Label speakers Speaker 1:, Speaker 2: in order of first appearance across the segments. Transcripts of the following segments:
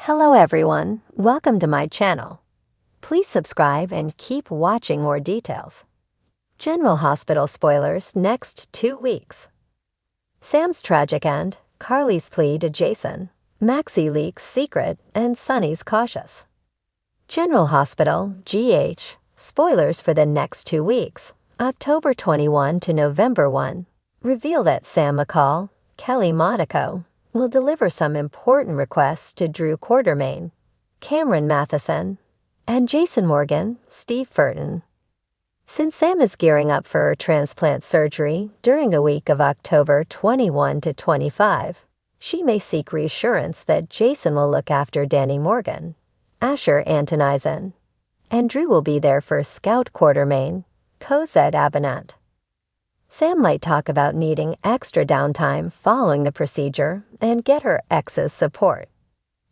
Speaker 1: Hello everyone, welcome to my channel. Please subscribe and keep watching more details. General Hospital spoilers next 2 weeks. Sam's tragic end, Carly's plea to Jason, Maxie leaks secret, and Sonny's cautious. General Hospital, GH, spoilers for the next 2 weeks, October 21 to November 1, reveal that Sam McCall, Kelly Monaco, will deliver some important requests to Drew Quartermain, Cameron Matheson, and Jason Morgan, Steve Furton. Since Sam is gearing up for her transplant surgery during the week of October 21 to 25, she may seek reassurance that Jason will look after Danny Morgan, Asher Antonizon, and Drew will be there for Scout Quartermain, Cosette Abinant. Sam might talk about needing extra downtime following the procedure and get her ex's support.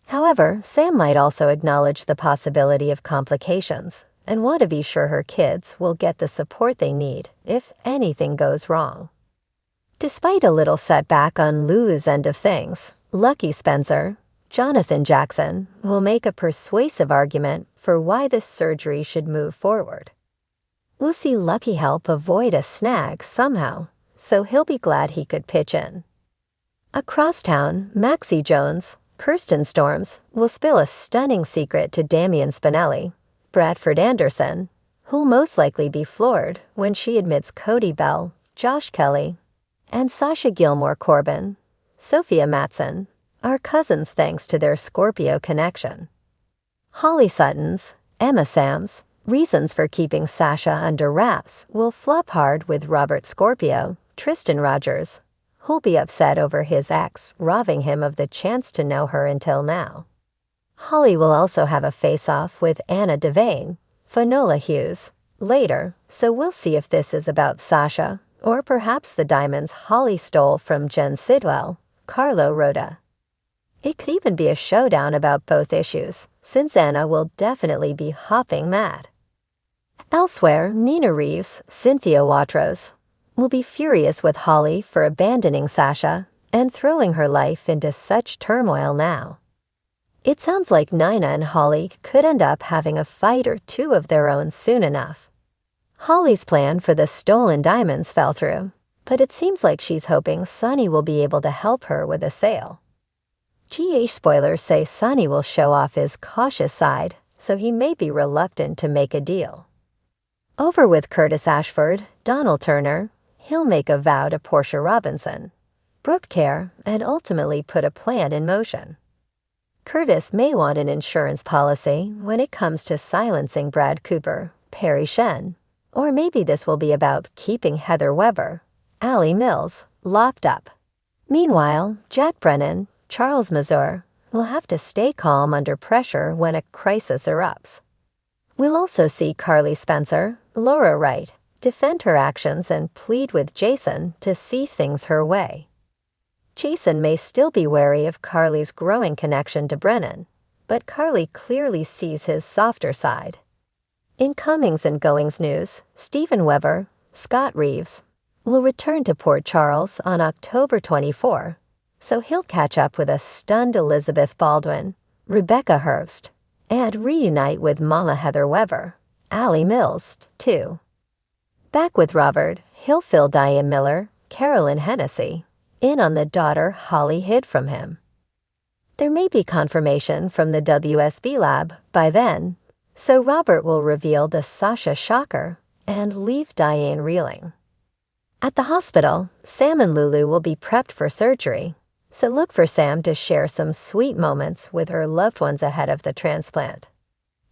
Speaker 1: However, Sam might also acknowledge the possibility of complications and want to be sure her kids will get the support they need if anything goes wrong. Despite a little setback on Lulu's end of things, Lucky Spencer, Jonathan Jackson, will make a persuasive argument for why this surgery should move forward. We'll see Lucky help avoid a snag somehow, so he'll be glad he could pitch in. Across town, Maxie Jones, Kirsten Storms, will spill a stunning secret to Damian Spinelli, Bradford Anderson, who'll most likely be floored when she admits Cody Bell, Josh Kelly, and Sasha Gilmore Corbin, Sophia Matson, are cousins thanks to their Scorpio connection. Holly Sutton's, Emma Sam's, reasons for keeping Sasha under wraps will flop hard with Robert Scorpio, Tristan Rogers, who'll be upset over his ex robbing him of the chance to know her until now. Holly will also have a face-off with Anna Devane, Finola Hughes, later, so we'll see if this is about Sasha, or perhaps the diamonds Holly stole from Jen Sidwell, Carlo Rhoda. It could even be a showdown about both issues, since Anna will definitely be hopping mad. Elsewhere, Nina Reeves, Cynthia Watros, will be furious with Holly for abandoning Sasha and throwing her life into such turmoil now. It sounds like Nina and Holly could end up having a fight or two of their own soon enough. Holly's plan for the stolen diamonds fell through, but it seems like she's hoping Sonny will be able to help her with a sale. GH spoilers say Sonny will show off his cautious side, so he may be reluctant to make a deal. Over with Curtis Ashford, Donald Turner, he'll make a vow to Portia Robinson, Brooke Kerr, and ultimately put a plan in motion. Curtis may want an insurance policy when it comes to silencing Brad Cooper, Perry Shen, or maybe this will be about keeping Heather Weber, Allie Mills, locked up. Meanwhile, Jack Brennan, Charles Mazur, will have to stay calm under pressure when a crisis erupts. We'll also see Carly Spencer, Laura Wright, defend her actions and plead with Jason to see things her way. Jason may still be wary of Carly's growing connection to Brennan, but Carly clearly sees his softer side. In comings and goings news, Stephen Weber, Scott Reeves, will return to Port Charles on October 24, so he'll catch up with a stunned Elizabeth Baldwin, Rebecca Herbst, and reunite with Mama Heather Weber, Allie Mills, too. Back with Robert, he'll fill Diane Miller, Carolyn Hennessy, in on the daughter Holly hid from him. There may be confirmation from the WSB lab by then, so Robert will reveal the Sasha shocker and leave Diane reeling. At the hospital, Sam and Lulu will be prepped for surgery, so look for Sam to share some sweet moments with her loved ones ahead of the transplant.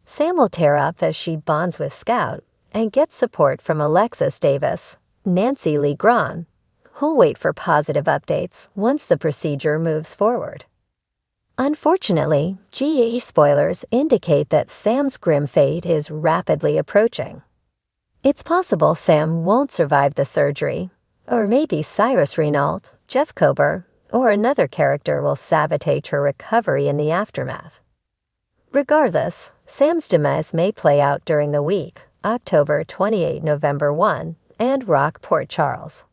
Speaker 1: Sam will tear up as she bonds with Scout and gets support from Alexis Davis, Nancy Lee Grahn, who'll wait for positive updates once the procedure moves forward. Unfortunately, GH spoilers indicate that Sam's grim fate is rapidly approaching. It's possible Sam won't survive the surgery, or maybe Cyrus Renault, Jeff Kober, or another character will sabotage her recovery in the aftermath. Regardless, Sam's demise may play out during the week, October 28, November 1, and rock Port Charles.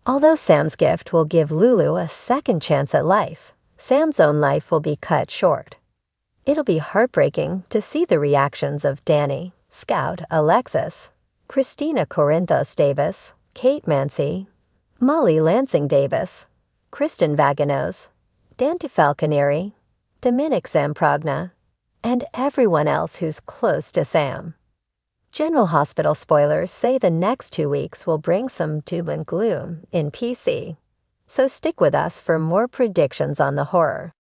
Speaker 1: Although Sam's gift will give Lulu a second chance at life, Sam's own life will be cut short. It'll be heartbreaking to see the reactions of Danny, Scout, Alexis, Christina Corinthos Davis, Kate Mancy, Molly Lansing Davis, Kristen Vaganos, Dante Falconieri, Dominic Samprogna, and everyone else who's close to Sam. General Hospital spoilers say the next 2 weeks will bring some doom and gloom in PC, so stick with us for more predictions on the horror.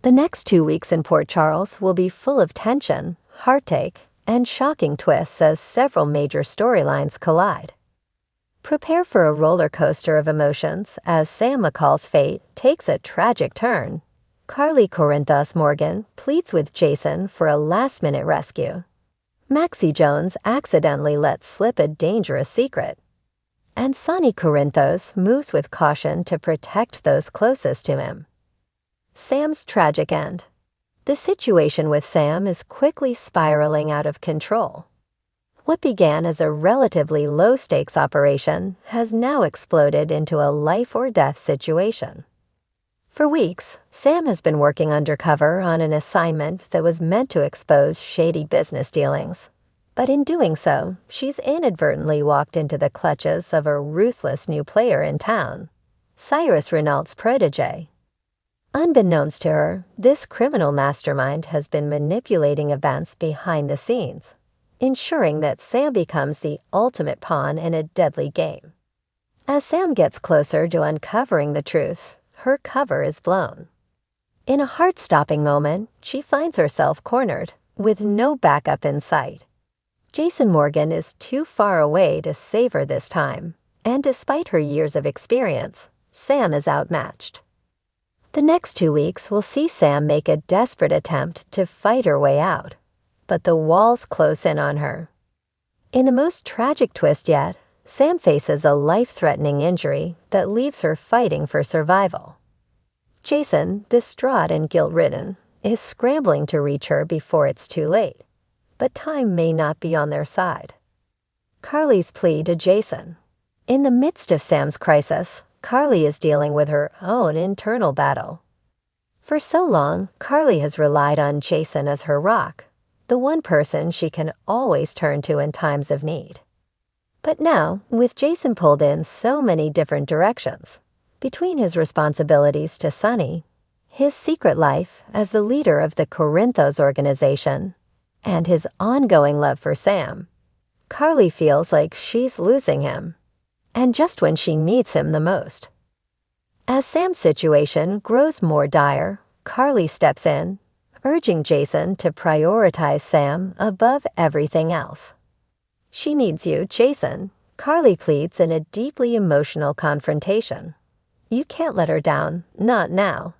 Speaker 1: The next 2 weeks in Port Charles will be full of tension, heartache, and shocking twists as several major storylines collide. Prepare for a roller coaster of emotions as Sam McCall's fate takes a tragic turn. Carly Corinthos Morgan pleads with Jason for a last-minute rescue. Maxie Jones accidentally lets slip a dangerous secret. And Sonny Corinthos moves with caution to protect those closest to him. Sam's tragic end. The situation with Sam is quickly spiraling out of control. What began as a relatively low-stakes operation has now exploded into a life-or-death situation. For weeks, Sam has been working undercover on an assignment that was meant to expose shady business dealings. But in doing so, she's inadvertently walked into the clutches of a ruthless new player in town, Cyrus Renault's protege. Unbeknownst to her, this criminal mastermind has been manipulating events behind the scenes, ensuring that Sam becomes the ultimate pawn in a deadly game. As Sam gets closer to uncovering the truth, her cover is blown. In a heart-stopping moment, she finds herself cornered, with no backup in sight. Jason Morgan is too far away to save her this time, and despite her years of experience, Sam is outmatched. The next 2 weeks will see Sam make a desperate attempt to fight her way out, but the walls close in on her. In the most tragic twist yet, Sam faces a life-threatening injury that leaves her fighting for survival. Jason, distraught and guilt-ridden, is scrambling to reach her before it's too late, but time may not be on their side. Carly's plea to Jason. In the midst of Sam's crisis, Carly is dealing with her own internal battle. For so long, Carly has relied on Jason as her rock, the one person she can always turn to in times of need. But now, with Jason pulled in so many different directions, between his responsibilities to Sonny, his secret life as the leader of the Corinthos organization, and his ongoing love for Sam, Carly feels like she's losing him, and just when she needs him the most. As Sam's situation grows more dire, Carly steps in, urging Jason to prioritize Sam above everything else. She needs you, Jason, Carly pleads in a deeply emotional confrontation. You can't let her down, not now.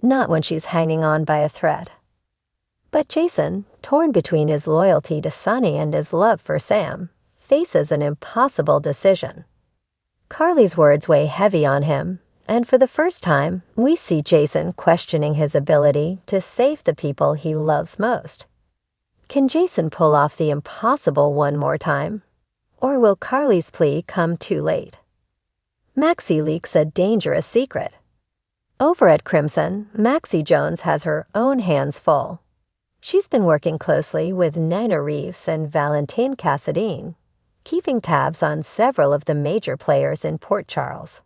Speaker 1: Not when she's hanging on by a thread. But Jason, torn between his loyalty to Sonny and his love for Sam, faces an impossible decision. Carly's words weigh heavy on him, and for the first time, we see Jason questioning his ability to save the people he loves most. Can Jason pull off the impossible one more time? Or will Carly's plea come too late? Maxie leaks a dangerous secret. Over at Crimson, Maxie Jones has her own hands full. She's been working closely with Nina Reeves and Valentine Cassadine, keeping tabs on several of the major players in Port Charles.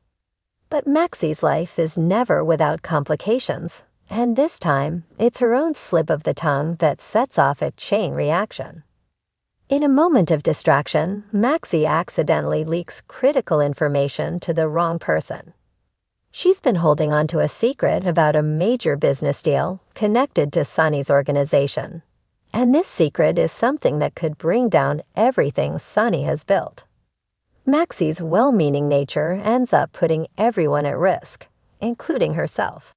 Speaker 1: But Maxie's life is never without complications, and this time, it's her own slip of the tongue that sets off a chain reaction. In a moment of distraction, Maxie accidentally leaks critical information to the wrong person. She's been holding on to a secret about a major business deal connected to Sonny's organization. And this secret is something that could bring down everything Sonny has built. Maxie's well-meaning nature ends up putting everyone at risk, including herself.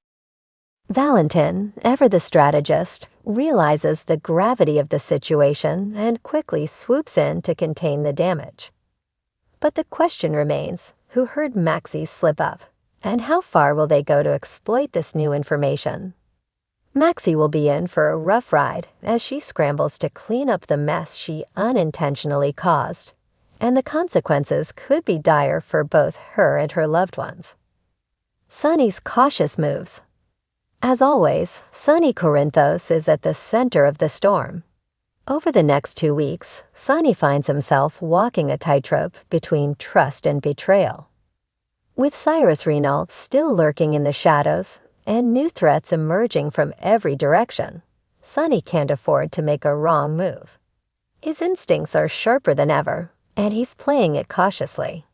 Speaker 1: Valentin, ever the strategist, realizes the gravity of the situation and quickly swoops in to contain the damage. But the question remains, who heard Maxie slip up, and how far will they go to exploit this new information? Maxie will be in for a rough ride as she scrambles to clean up the mess she unintentionally caused, and the consequences could be dire for both her and her loved ones. Sonny's cautious moves. As always, Sonny Corinthos is at the center of the storm. Over the next 2 weeks, Sonny finds himself walking a tightrope between trust and betrayal. With Cyrus Renault still lurking in the shadows and new threats emerging from every direction, Sonny can't afford to make a wrong move. His instincts are sharper than ever, and he's playing it cautiously.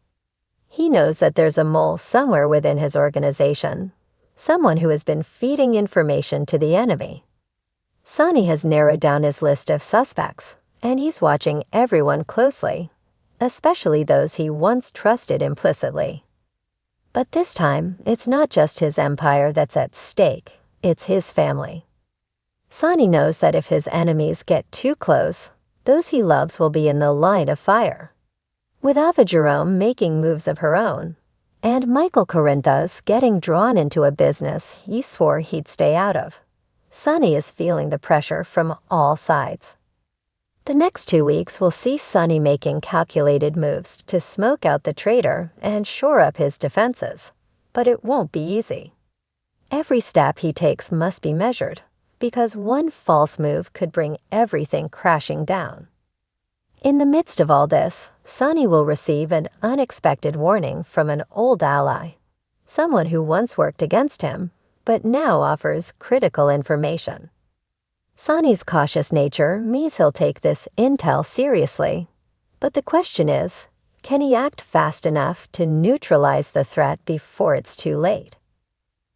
Speaker 1: He knows that there's a mole somewhere within his organization, someone who has been feeding information to the enemy. Sonny has narrowed down his list of suspects, and he's watching everyone closely, especially those he once trusted implicitly. But this time, it's not just his empire that's at stake, it's his family. Sonny knows that if his enemies get too close, those he loves will be in the line of fire. With Ava Jerome making moves of her own, and Michael Corinthos getting drawn into a business he swore he'd stay out of, Sonny is feeling the pressure from all sides. The next 2 weeks will see Sonny making calculated moves to smoke out the traitor and shore up his defenses, but it won't be easy. Every step he takes must be measured, because one false move could bring everything crashing down. In the midst of all this, Sonny will receive an unexpected warning from an old ally, someone who once worked against him, but now offers critical information. Sonny's cautious nature means he'll take this intel seriously, but the question is, can he act fast enough to neutralize the threat before it's too late?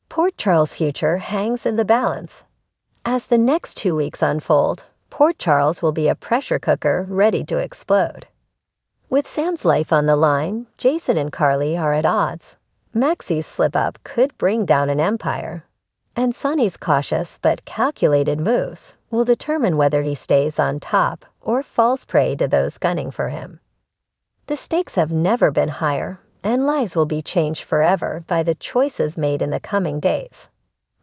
Speaker 1: Port Charles' future hangs in the balance. As the next 2 weeks unfold, Port Charles will be a pressure cooker ready to explode. With Sam's life on the line, Jason and Carly are at odds. Maxie's slip-up could bring down an empire, and Sonny's cautious but calculated moves will determine whether he stays on top or falls prey to those gunning for him. The stakes have never been higher, and lives will be changed forever by the choices made in the coming days.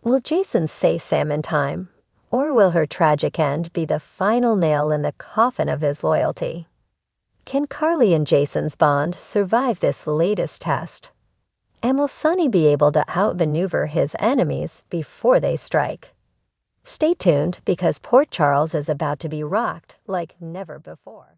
Speaker 1: Will Jason save Sam in time, or will her tragic end be the final nail in the coffin of his loyalty? Can Carly and Jason's bond survive this latest test? And will Sonny be able to outmaneuver his enemies before they strike? Stay tuned, because Port Charles is about to be rocked like never before.